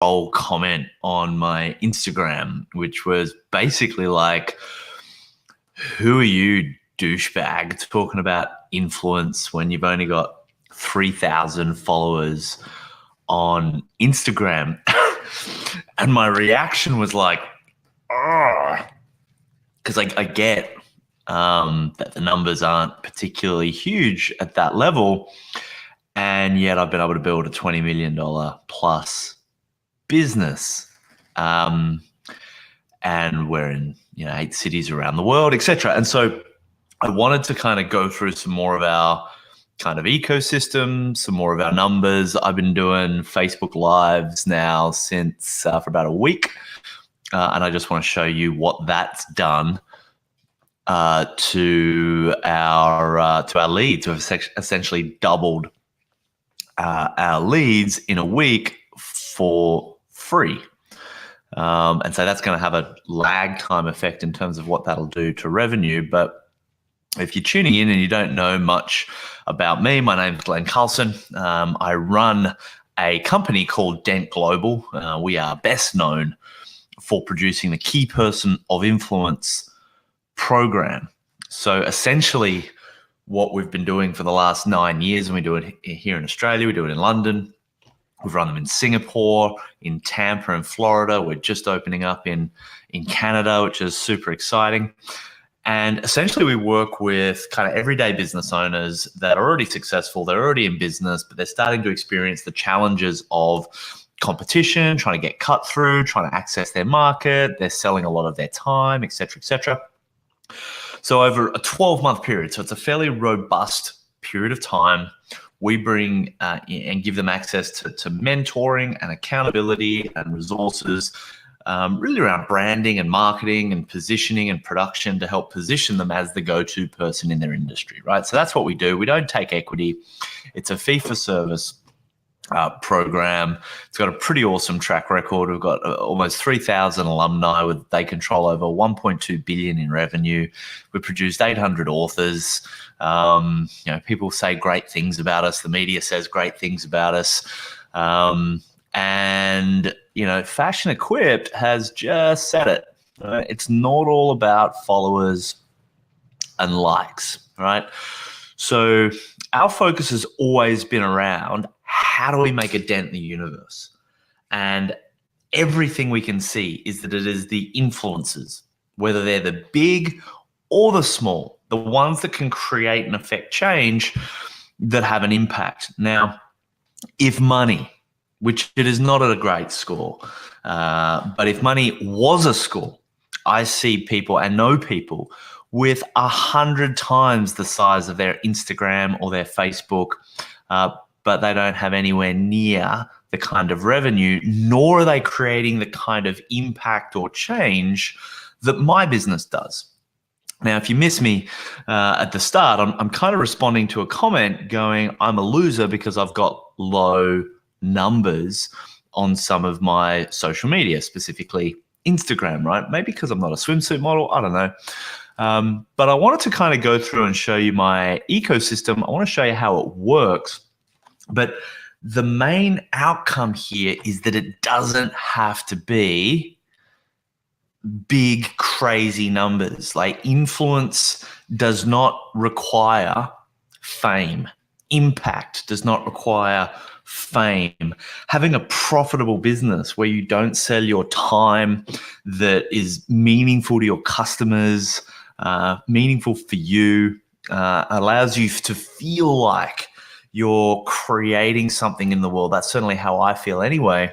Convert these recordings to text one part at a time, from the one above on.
troll comment on my Instagram, which was basically like, who are you, douchebag, talking about influence when you've only got 3,000 followers on Instagram? And my reaction was like, because I get that the numbers aren't particularly huge at that level, and yet I've been able to build a $20 million plus business, and we're in 8 cities around the world, etc. And so I wanted to kind of go through some more of our kind of ecosystem, some more of our numbers. I've been doing Facebook Lives now since for about a week, and I just want to show you what that's done to our leads. We've essentially doubled our leads in a week for free. And so that's going to have a lag time effect in terms of what that'll do to revenue. But if you're tuning in and you don't know much about me, my name's Glenn Carlson. I run a company called Dent Global. We are best known for producing the Key Person of Influence program. So essentially what we've been doing for the last 9 years, and we do it here in Australia, we do it in London, we've run them in Singapore, in Tampa and Florida. We're just opening up in Canada, which is super exciting. And essentially we work with kind of everyday business owners that are already successful, they're already in business, but they're starting to experience the challenges of competition, trying to get cut through, trying to access their market, they're selling a lot of their time, et cetera, et cetera. So over a 12-month period, so it's a fairly robust period of time, we bring and give them access to mentoring and accountability and resources, really around branding and marketing and positioning and production to help position them as the go-to person in their industry, right? So that's what we do. We don't take equity. It's a fee-for-service program. It's got a pretty awesome track record. We've got almost 3,000 alumni. They control over 1.2 billion in revenue. We've produced 800 authors. People say great things about us. The media says great things about us. And Fashion Equipped has just said it. Right? It's not all about followers and likes, right? So our focus has always been around how do we make a dent in the universe? And everything we can see is that it is the influencers, whether they're the big or the small, the ones that can create and affect change that have an impact. Now, if money, which it is not at a great score, but if money was a score, I see people and know people with 100 times the size of their Instagram or their Facebook, but they don't have anywhere near the kind of revenue, nor are they creating the kind of impact or change that my business does. Now, if you miss me at the start, I'm kind of responding to a comment going, I'm a loser because I've got low numbers on some of my social media, specifically Instagram, right? Maybe because I'm not a swimsuit model, I don't know. But I wanted to kind of go through and show you my ecosystem. I want to show you how it works. But the main outcome here is that it doesn't have to be big, crazy numbers. Like influence does not require fame. Impact does not require fame. Having a profitable business where you don't sell your time that is meaningful to your customers, meaningful for you, allows you to feel like you're creating something in the world. That's certainly how I feel anyway.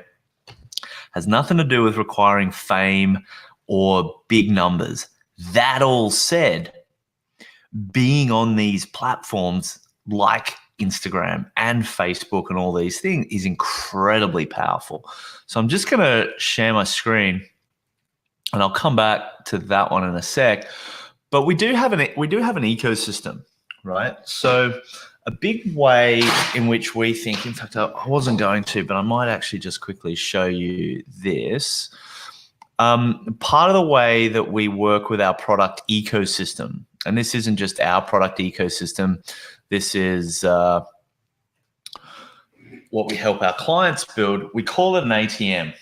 Has nothing to do with requiring fame or big numbers. That all said, being on these platforms like Instagram and Facebook and all these things is incredibly powerful. So I'm just going to share my screen and I'll come back to that one in a sec. But we do have an ecosystem, right? So a big way in which we think, in fact, I wasn't going to, but I might actually just quickly show you this. Part of the way that we work with our product ecosystem, and this isn't just our product ecosystem, this is what we help our clients build, we call it an ATM,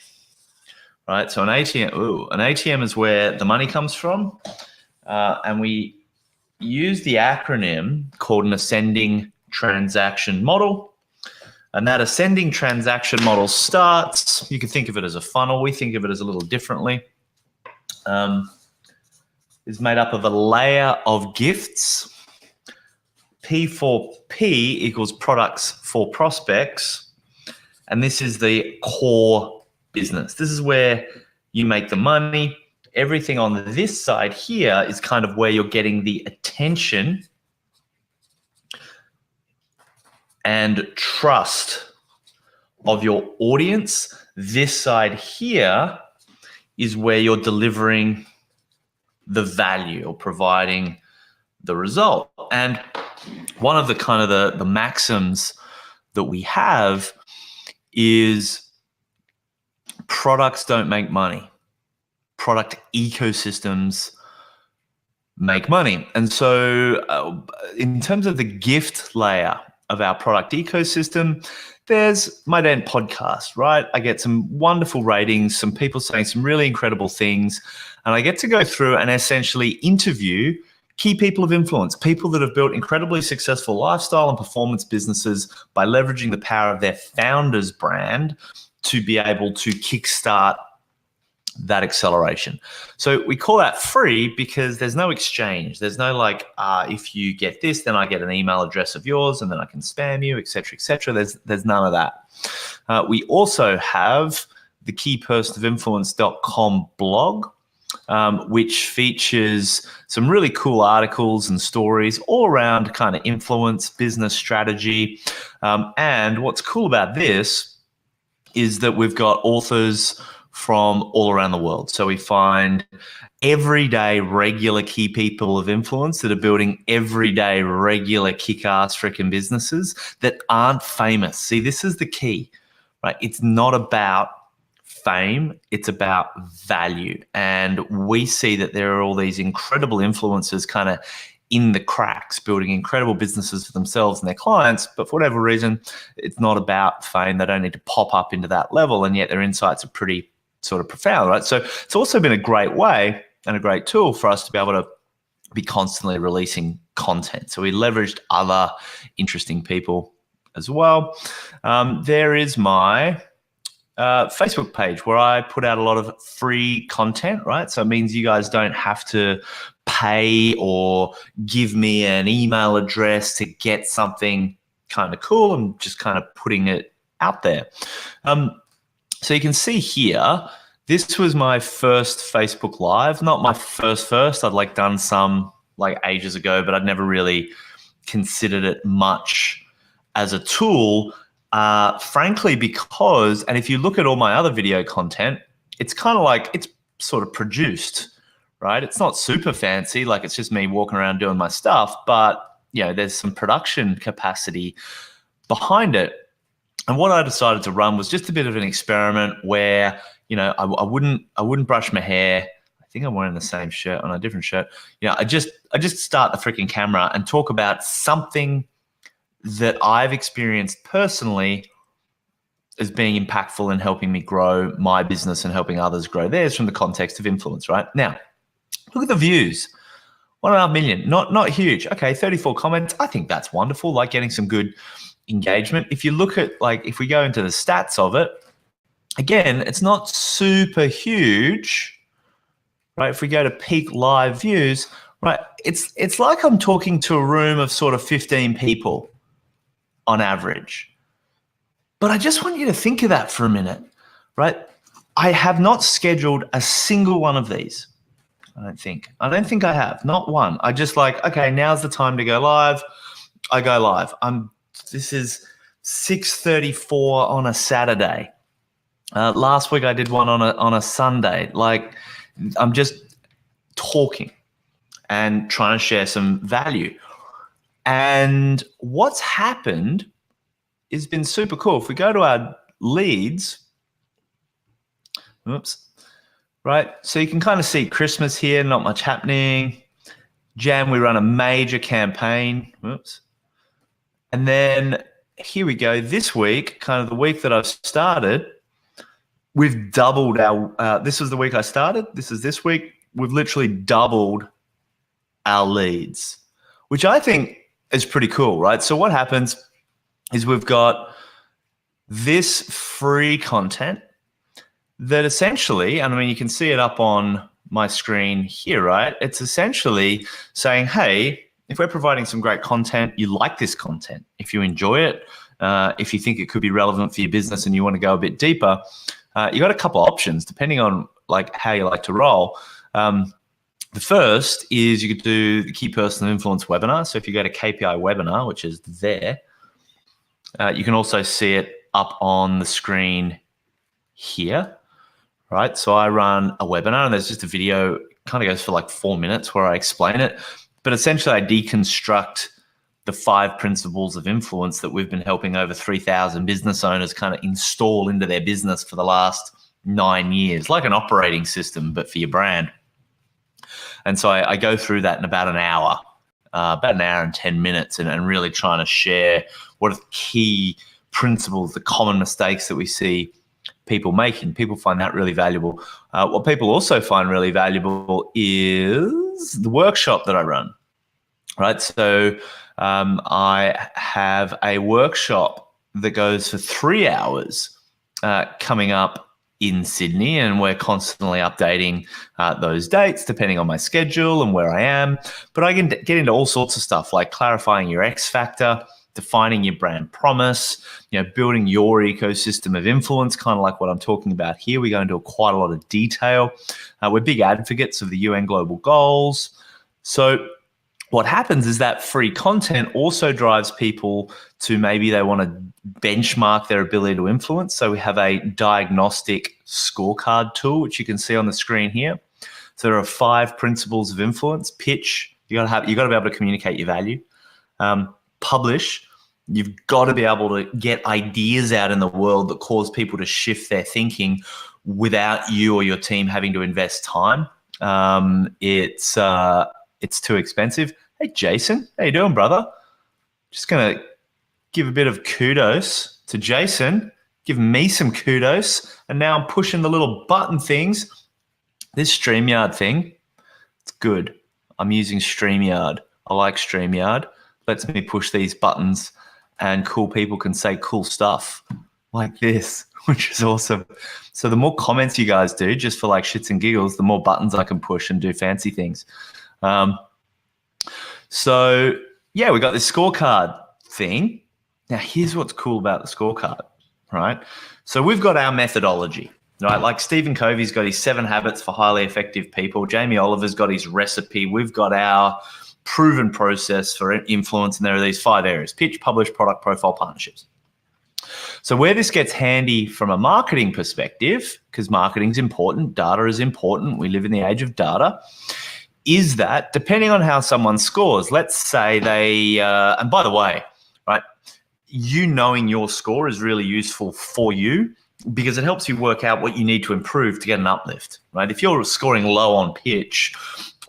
right? So an ATM is where the money comes from, and we use the acronym called an ascending transaction model. And that ascending transaction model starts, you can think of it as a funnel. We think of it as a little differently. Is made up of a layer of gifts. P for P equals products for prospects. And this is the core business. This is where you make the money. Everything on this side here is kind of where you're getting the attention and trust of your audience. This side here is where you're delivering the value or providing the result. And one of the kind of the maxims that we have is products don't make money. Product ecosystems make money. And so in terms of the gift layer of our product ecosystem, there's My Dent podcast, right? I get some wonderful ratings, some people saying some really incredible things, and I get to go through and essentially interview key people of influence, people that have built incredibly successful lifestyle and performance businesses by leveraging the power of their founder's brand to be able to kickstart that acceleration. So we call that free because there's no exchange. There's no like, if you get this, then I get an email address of yours and then I can spam you, et cetera, et cetera. There's none of that. We also have the keypersonofinfluence.com blog, which features some really cool articles and stories all around kind of influence, business strategy. And what's cool about this is that we've got authors from all around the world. So we find everyday regular key people of influence that are building everyday regular kick-ass freaking businesses that aren't famous. See, this is the key, right? It's not about fame, it's about value. And we see that there are all these incredible influencers kind of in the cracks, building incredible businesses for themselves and their clients, but for whatever reason, it's not about fame. They don't need to pop up into that level, and yet their insights are pretty sort of profound, right? So it's also been a great way and a great tool for us to be able to be constantly releasing content. So we leveraged other interesting people as well. There is my Facebook page where I put out a lot of free content, right? So it means you guys don't have to pay or give me an email address to get something kind of cool. I'm just kind of putting it out there. So you can see here, this was my first Facebook Live, not my first. I'd like done some like ages ago, but I'd never really considered it much as a tool, frankly, because, and if you look at all my other video content, it's kind of like, it's sort of produced, right? It's not super fancy, like it's just me walking around doing my stuff, but you know, there's some production capacity behind it. And what I decided to run was just a bit of an experiment where, you know, I wouldn't brush my hair. I think I'm wearing the same shirt on a different shirt. You know, I just start the freaking camera and talk about something that I've experienced personally as being impactful in helping me grow my business and helping others grow theirs from the context of influence, right? Now, look at the views. 1.5 million, not huge. Okay, 34 comments. I think that's wonderful, like getting some good engagement. If you look at, like, if we go into the stats of it, again, it's not super huge, right? If we go to peak live views, right, it's like I'm talking to a room of sort of 15 people on average. But I just want you to think of that for a minute, right? I have not scheduled a single one of these. I don't think I have, not one. I just like, okay, now's the time to go live. I go live. This is 6:34 on a Saturday. Last week I did one on a Sunday. Like, I'm just talking and trying to share some value. And what's happened has been super cool. If we go to our leads, right? So you can kind of see Christmas here, not much happening. Jan, we run a major campaign. And then here we go. This week, kind of the week that I've started, we've doubled our, this was the week I started. This is this week. We've literally doubled our leads, which I think is pretty cool, right? So what happens is we've got this free content that essentially, and I mean, you can see it up on my screen here, right? It's essentially saying, hey, if we're providing some great content, you like this content, if you enjoy it, if you think it could be relevant for your business and you want to go a bit deeper, you got a couple options depending on like how you like to roll. The first is you could do the Key Personal Influence webinar. So if you go to KPI webinar, which is there, you can also see it up on the screen here, right? So I run a webinar and there's just a video, kind of goes for like 4 minutes where I explain it. But essentially I deconstruct the 5 principles of influence that we've been helping over 3,000 business owners kind of install into their business for the last 9 years, like an operating system, but for your brand. And so I go through that in about an hour and 10 minutes and really trying to share what are the key principles, the common mistakes that we see people making. People find that really valuable. What people also find really valuable is the workshop that I run, right? So I have a workshop that goes for 3 hours coming up in Sydney, and we're constantly updating those dates depending on my schedule and where I am. But I can get into all sorts of stuff like clarifying your X factor, defining your brand promise, building your ecosystem of influence, kind of like what I'm talking about here. We go into quite a lot of detail. We're big advocates of the UN Global Goals. So what happens is that free content also drives people to maybe they want to benchmark their ability to influence. So we have a diagnostic scorecard tool, which you can see on the screen here. So there are 5 principles of influence. Pitch, you got to be able to communicate your value. Publish, you've got to be able to get ideas out in the world that cause people to shift their thinking without you or your team having to invest time. It's too expensive. Hey, Jason, how you doing, brother? Just going to give a bit of kudos to Jason, give me some kudos, and now I'm pushing the little button things. This StreamYard thing, it's good. I'm using StreamYard. I like StreamYard. Lets me push these buttons and cool people can say cool stuff like this, which is awesome. So the more comments you guys do, just for like shits and giggles, the more buttons I can push and do fancy things. So yeah, we got this scorecard thing. Now here's what's cool about the scorecard, right? So we've got our methodology, right? Like Stephen Covey's got his 7 habits for highly effective people. Jamie Oliver's got his recipe. We've got our proven process for influence, and there are these 5 areas: pitch, publish, product, profile, partnerships. So where this gets handy from a marketing perspective, because marketing's important, data is important, we live in the age of data, is that depending on how someone scores, let's say they, and by the way, right, knowing your score is really useful for you because it helps you work out what you need to improve to get an uplift, right? If you're scoring low on pitch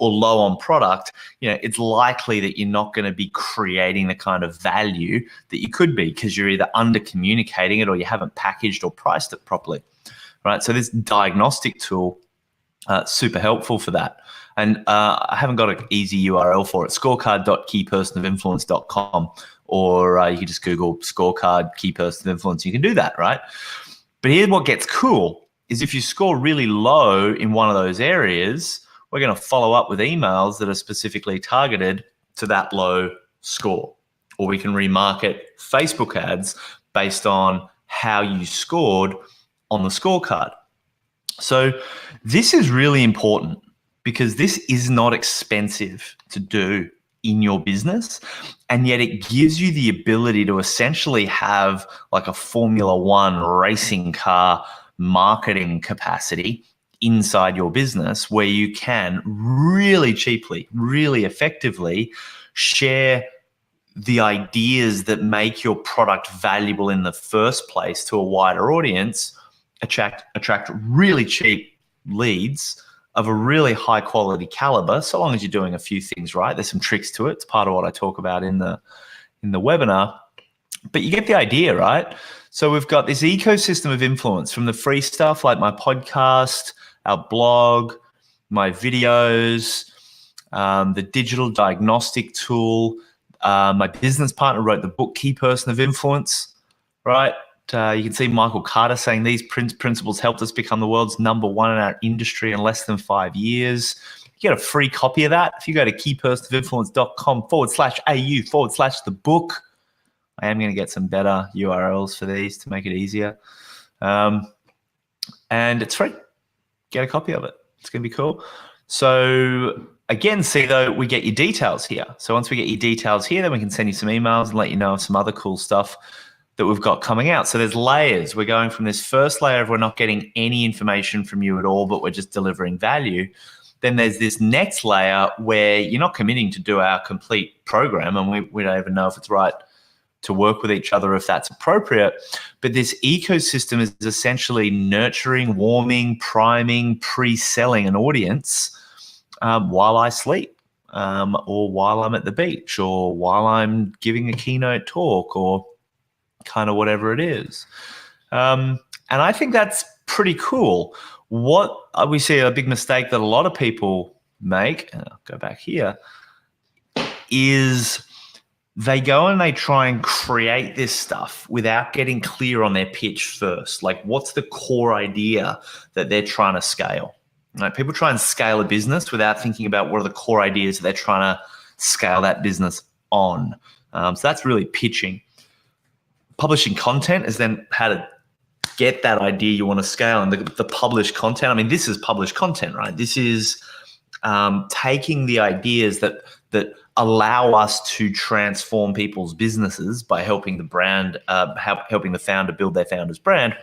or low on product, it's likely that you're not going to be creating the kind of value that you could be because you're either under communicating it or you haven't packaged or priced it properly, right? So this diagnostic tool, super helpful for that. And I haven't got an easy URL for it, scorecard.keypersonofinfluence.com, or you can just Google scorecard key person of influence. You can do that, right? But here's what gets cool is if you score really low in one of those areas, we're going to follow up with emails that are specifically targeted to that low score. Or we can remarket Facebook ads based on how you scored on the scorecard. So this is really important because this is not expensive to do in your business, and yet it gives you the ability to essentially have like a Formula One racing car marketing capacity inside your business where you can really cheaply, really effectively share the ideas that make your product valuable in the first place to a wider audience, attract really cheap leads of a really high quality caliber, so long as you're doing a few things right. There's some tricks to it. It's part of what I talk about in the webinar. But you get the idea, right? So we've got this ecosystem of influence from the free stuff like my podcast, our blog, my videos, the digital diagnostic tool. My business partner wrote the book Key Person of Influence, right? You can see Michael Carter saying these principles helped us become the world's #1 in our industry in less than 5 years. You get a free copy of that if you go to keypersonofinfluence.com/au/the book. I am going to get some better URLs for these to make it easier. And it's free. Get a copy of it. It's going to be cool. So again, see though, we get your details here. So once we get your details here, then we can send you some emails and let you know of some other cool stuff that we've got coming out. So there's layers. We're going from this first layer of we're not getting any information from you at all, but we're just delivering value. Then there's this next layer where you're not committing to do our complete program, and we don't even know if it's right to work with each other if that's appropriate. But this ecosystem is essentially nurturing, warming, priming, pre-selling an audience while I sleep, or while I'm at the beach, or while I'm giving a keynote talk, or kind of whatever it is. And I think that's pretty cool. What we see a big mistake that a lot of people make, and I'll go back here, is they go and they try and create this stuff without getting clear on their pitch first. Like, what's the core idea that they're trying to scale? Right? People try and scale a business without thinking about what are the core ideas that they're trying to scale that business on. So that's really pitching. Publishing content is then how to get that idea you want to scale, and the published content. I mean, this is published content, right? This is taking the ideas that allow us to transform people's businesses by helping the brand, helping the founder build their founder's brand,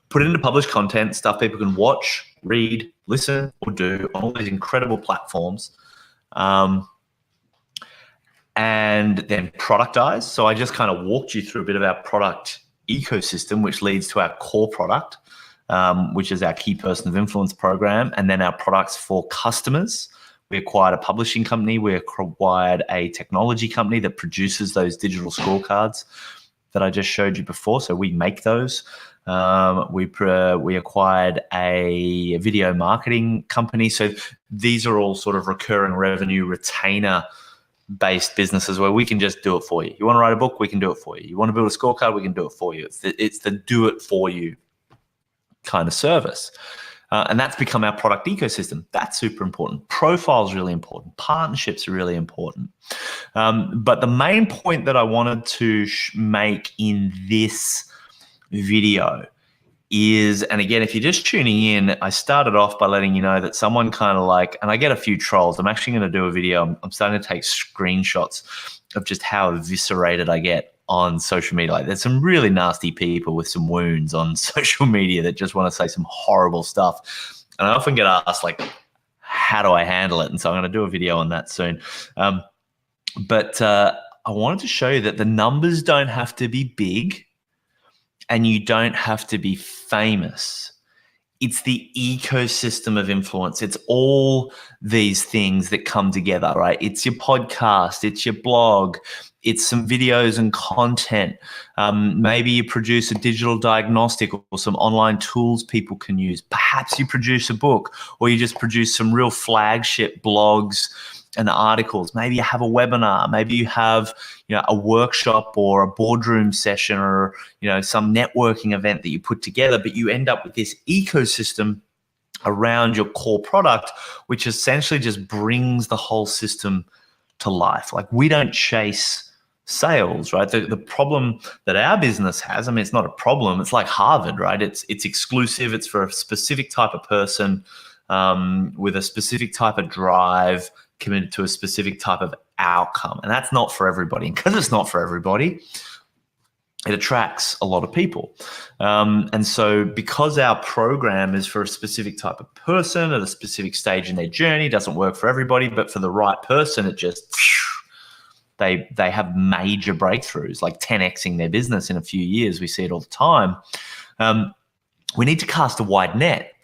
put it into published content, stuff people can watch, read, listen, or do on all these incredible platforms, and then productize. So I just kind of walked you through a bit of our product ecosystem, which leads to our core product, which is our Key Person of Influence program, and then our products for customers. We acquired a publishing company. We acquired a technology company that produces those digital scorecards that I just showed you before. So we make those. We acquired a video marketing company. So these are all sort of recurring revenue retainer-based businesses where we can just do it for you. You want to write a book? We can do it for you. You want to build a scorecard? We can do it for you. It's the do it for you kind of service. And that's become our product ecosystem. That's super important. Profiles really important. Partnerships are really important. But the main point that I wanted to make in this video is, and again, if you're just tuning in, I started off by letting you know that someone kind of like, and I get a few trolls. I'm actually going to do a video. I'm starting to take screenshots of just how eviscerated I get on social media. Like, there's some really nasty people with some wounds on social media that just want to say some horrible stuff. And I often get asked, like, how do I handle it? And so I'm going to do a video on that soon. But I wanted to show you that the numbers don't have to be big and you don't have to be famous. It's the ecosystem of influence. It's all these things that come together, right? It's your podcast, it's your blog, it's some videos and content. Maybe you produce a digital diagnostic or some online tools people can use. Perhaps you produce a book, or you just produce some real flagship blogs and articles. Maybe you have a webinar. Maybe you have, a workshop or a boardroom session, or, some networking event that you put together, but you end up with this ecosystem around your core product, which essentially just brings the whole system to life. Like, we don't chase sales, right? The problem that our business has, I mean, it's not a problem. It's like Harvard, right? It's exclusive. It's for a specific type of person with a specific type of drive, committed to a specific type of outcome. And that's not for everybody. And because it's not for everybody, it attracts a lot of people. And so because our program is for a specific type of person at a specific stage in their journey, doesn't work for everybody, but for the right person, it just, they have major breakthroughs, like 10xing their business in a few years. We see it all the time. We need to cast a wide net.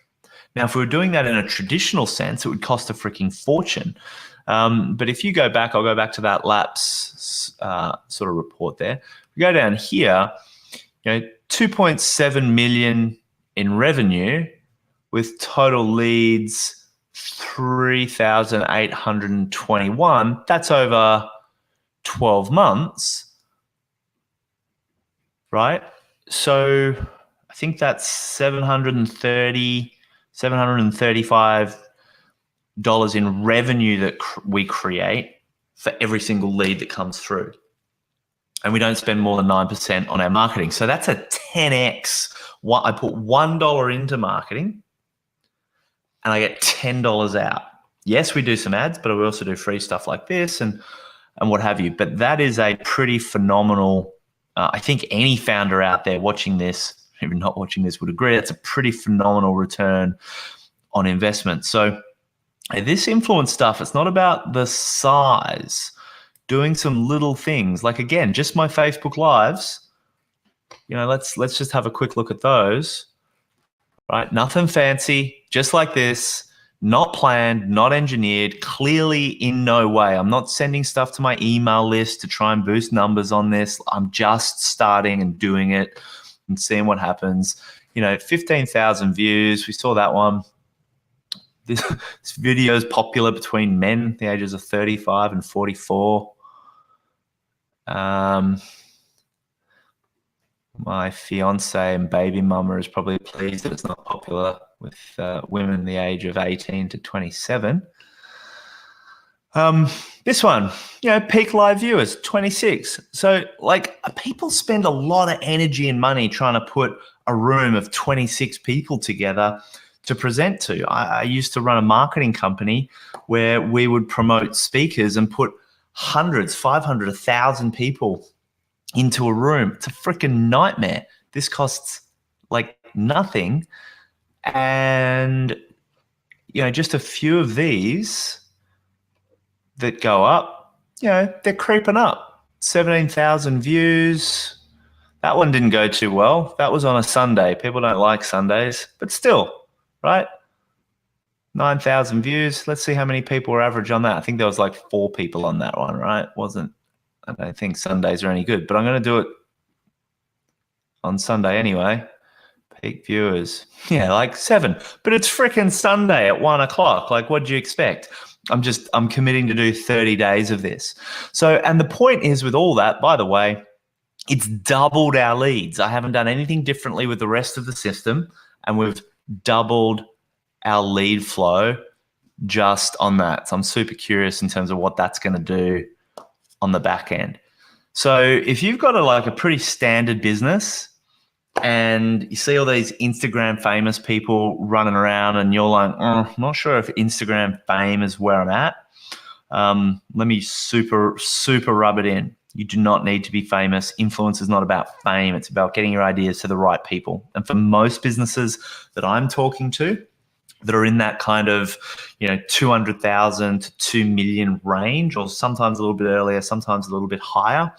Now, if we were doing that in a traditional sense, it would cost a freaking fortune. But if you go back, I'll go back to that LAPS sort of report there. We go down here, 2.7 million in revenue with total leads 3,821. That's over 12 months, right? So I think that's $735 in revenue that we create for every single lead that comes through. And we don't spend more than 9% on our marketing. So that's a 10x. I put $1 into marketing and I get $10 out. Yes, we do some ads, but we also do free stuff like this and what have you. But that is a pretty phenomenal, I think any founder out there watching this, even not watching this, would agree. That's a pretty phenomenal return on investment. So this influence stuff, it's not about the size. Doing some little things, like again, just my Facebook Lives, let's just have a quick look at those, right? Nothing fancy, just like this, not planned, not engineered, clearly in no way. I'm not sending stuff to my email list to try and boost numbers on this. I'm just starting and doing it and seeing what happens. 15,000 views. We saw that one. This video is popular between men, the ages of 35 and 44. My fiance and baby mama is probably pleased that it's not popular with women the age of 18 to 27. This one, peak live viewers, 26. So people spend a lot of energy and money trying to put a room of 26 people together to present to. I used to run a marketing company where we would promote speakers and put hundreds, 500, 1,000 people into a room. It's a freaking nightmare. This costs nothing. And, just a few of these that go up, they're creeping up. 17,000 views. That one didn't go too well. That was on a Sunday. People don't like Sundays, but still, right? 9,000 views. Let's see how many people were average on that. I think there was 4 people on that one, right? I don't think Sundays are any good, but I'm going to do it on Sunday anyway. Peak viewers. Yeah, 7. But it's freaking Sunday at 1 o'clock. What do you expect? I'm committing to do 30 days of this. So, and the point is with all that, by the way, it's doubled our leads. I haven't done anything differently with the rest of the system, and we've doubled our lead flow just on that. So I'm super curious in terms of what that's going to do on the back end. So if you've got a pretty standard business and you see all these Instagram famous people running around and you're like, I'm not sure if Instagram fame is where I'm at. Let me super rub it in. You do not need to be famous. Influence is not about fame. It's about getting your ideas to the right people. And for most businesses that I'm talking to that are in that kind of, 200,000 to 2 million range, or sometimes a little bit earlier, sometimes a little bit higher,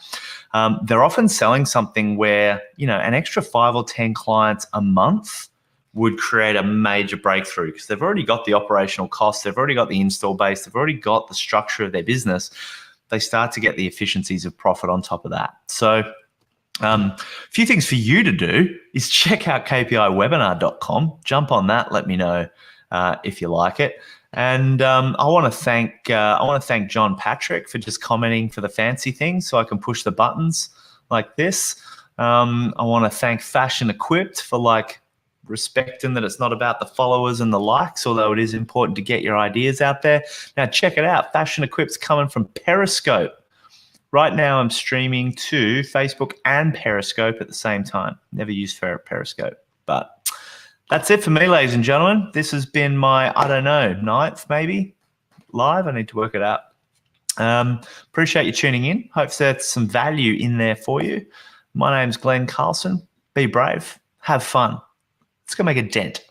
they're often selling something where, an extra 5 or 10 clients a month would create a major breakthrough because they've already got the operational costs, they've already got the install base, they've already got the structure of their business. They start to get the efficiencies of profit on top of that. So a few things for you to do is check out kpiwebinar.com. Jump on that. Let me know if you like it. And I want to thank John Patrick for just commenting for the fancy things so I can push the buttons like this. I want to thank Fashion Equipped for respecting that it's not about the followers and the likes, although it is important to get your ideas out there. Now check it out. Fashion Equipped's coming from Periscope. Right now I'm streaming to Facebook and Periscope at the same time. Never used Periscope, but that's it for me, ladies and gentlemen. This has been my, 9th maybe live. I need to work it out. Appreciate you tuning in. Hope there's some value in there for you. My name's Glenn Carlson. Be brave. Have fun. Let's go make a dent.